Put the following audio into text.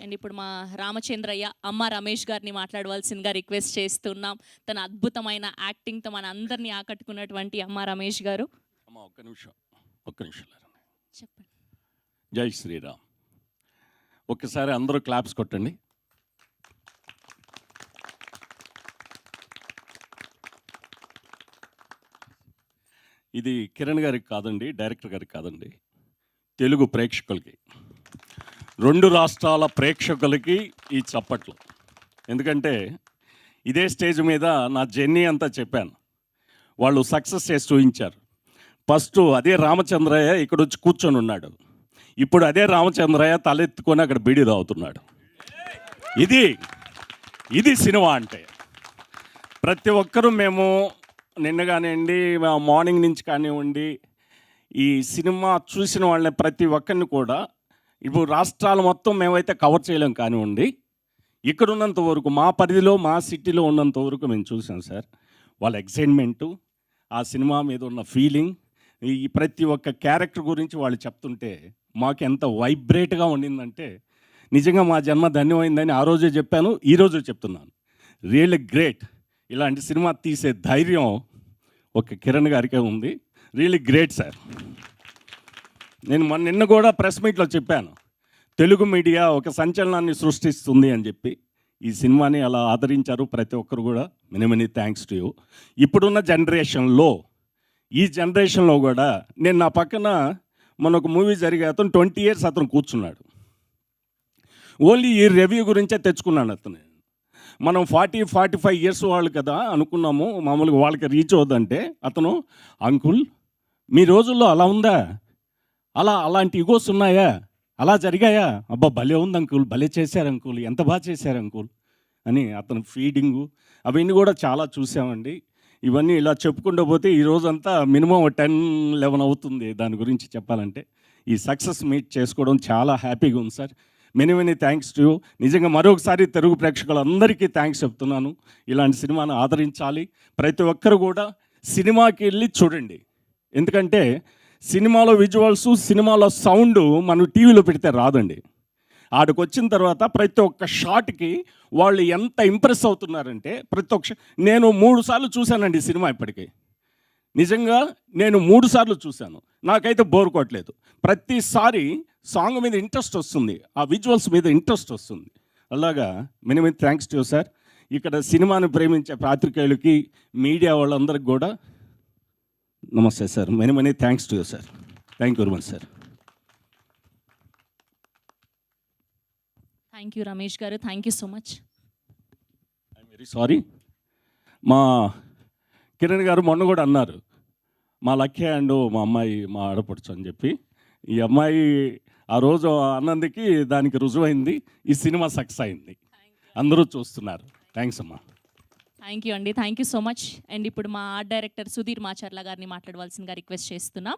And ఇప్పుడు మా రామచంద్రయ్య అమ్మ రమేష్ గారిని మాట్లాడవలసిందిగా రిక్వెస్ట్ చేస్తున్నాం. తన అద్భుతమైన యాక్టింగ్తో మన అందరినీ ఆకట్టుకున్నటువంటి అమ్మ రమేష్ గారు. అమ్మ ఒక్క నిమిషం చెప్పండి. జై శ్రీరామ్. ఒక్కసారి అందరూ క్లాప్స్ కొట్టండి. ఇది కిరణ్ గారికి కాదండి, డైరెక్టర్ గారికి కాదండి, తెలుగు ప్రేక్షకులకి, 2 రాష్ట్రాల ప్రేక్షకులకి ఈ చప్పట్లు. ఎందుకంటే ఇదే స్టేజ్ మీద నా జర్నీ అంతా చెప్పాను, వాళ్ళు సక్సెస్ చేసి చూపించారు. ఫస్ట్ అదే రామచంద్రయ్య ఇక్కడ వచ్చి కూర్చొని ఉన్నాడు, ఇప్పుడు అదే రామచంద్రయ్య తలెత్తుకొని అక్కడ బీడీ తాగుతున్నాడు. ఇది సినిమా అంటే. ప్రతి ఒక్కరూ మేము నిన్న కానివ్వండి, మార్నింగ్ నుంచి కానివ్వండి, ఈ సినిమా చూసిన వాళ్ళని ప్రతి ఒక్కరిని కూడా ఇప్పుడు రాష్ట్రాలు మొత్తం మేమైతే కవర్ చేయలేం కానివ్వండి, ఇక్కడ ఉన్నంత వరకు మా పరిధిలో మా సిటీలో ఉన్నంత వరకు మేము చూసాం సార్. వాళ్ళ ఎక్సైట్మెంటు, ఆ సినిమా మీద ఉన్న ఫీలింగ్, ఈ ప్రతి ఒక్క క్యారెక్టర్ గురించి వాళ్ళు చెప్తుంటే మాకు ఎంత వైబ్రేట్గా ఉండిందంటే నిజంగా మా జన్మ ధన్యమైందని ఆ రోజే చెప్పాను, ఈరోజు చెప్తున్నాను. Really great. ఇలాంటి సినిమా తీసే ధైర్యం ఒక కిరణ్ గారికే ఉంది. Really great sir. నేను నిన్న కూడా ప్రెస్ మీట్లో చెప్పాను, తెలుగు మీడియా ఒక సంచలనాన్ని సృష్టిస్తుంది అని చెప్పి. ఈ సినిమాని అలా ఆదరించారు ప్రతి ఒక్కరు కూడా. Many thanks to you. ఇప్పుడున్న జనరేషన్లో, ఈ జనరేషన్లో కూడా నేను నా పక్కన మన ఒక మూవీ జరిగే అతను 20 years అతను కూర్చున్నాడు. ఓన్లీ ఈ రివ్యూ గురించే తెచ్చుకున్నాను అతను. మనం 40-45 years వాళ్ళు కదా అనుకున్నాము, మామూలుగా వాళ్ళకి రీచ్ అవుద్దంటే అతను, అంకుల్ మీ రోజుల్లో అలా ఉందా, అలాంటి ఈగోస్ ఉన్నాయా, అలా జరిగాయా, అబ్బా భలే ఉంది అంకుల్, భలే చేశారు అంకుల్, ఎంత బాగా చేశారు అంకుల్ అని అతను ఫీడింగు అవన్నీ కూడా చాలా చూసామండి. ఇవన్నీ ఇలా చెప్పుకుంటూ పోతే ఈ రోజంతా మినిమం 10-11 అవుతుంది దాని గురించి చెప్పాలంటే. ఈ సక్సెస్ మీట్ చేసుకోవడం చాలా హ్యాపీగా ఉంది sir. Many thanks to you. నిజంగా మరొకసారి తెలుగు ప్రేక్షకులందరికీ థ్యాంక్స్ చెప్తున్నాను. ఇలాంటి సినిమాను ఆదరించాలి. ప్రతి ఒక్కరు కూడా సినిమాకి వెళ్ళి చూడండి. ఎందుకంటే సినిమాలో విజువల్స్, సినిమాలో సౌండ్ మనం టీవీలో పెడితే రాదండి. ఆడికి వచ్చిన తర్వాత ప్రతి ఒక్క షాట్కి వాళ్ళు ఎంత ఇంప్రెస్ అవుతున్నారంటే నేను 3 సార్లు చూశానండి ఈ సినిమా ఇప్పటికీ. నిజంగా నేను 3 సార్లు చూశాను, నాకైతే బోర్ కొట్టలేదు. ప్రతిసారి సాంగ్ మీద ఇంట్రెస్ట్ వస్తుంది, ఆ విజువల్స్ మీద ఇంట్రెస్ట్ వస్తుంది. అలాగా many thanks to you sir. ఇక్కడ సినిమాను ప్రేమించే పాత్రికేయులకి, మీడియా వాళ్ళందరికీ కూడా నమస్తే sir. Many thanks to you sir. Thank you very much sir. Thank you Ramesh garu. Thank you so much. I'm very sorry. మా కిరణ్ గారు మొన్న కూడా అన్నారు, మా లక్కీ అండ్ మా అమ్మాయి మా ఆడపడుచు అని చెప్పి. ఈ అమ్మాయి ఆ రోజు అన్నందుకి దానికి రుజువైంది, ఈ సినిమా సక్సెస్ అయింది, అందరూ చూస్తున్నారు. థ్యాంక్స్ అమ్మా. థ్యాంక్ యూ అండి. Thank you so much. And ఇప్పుడు మా ఆర్ట్ డైరెక్టర్ సుధీర్ మాచర్ల గారిని మాట్లాడవలసిందిగా రిక్వెస్ట్ చేస్తున్నాం.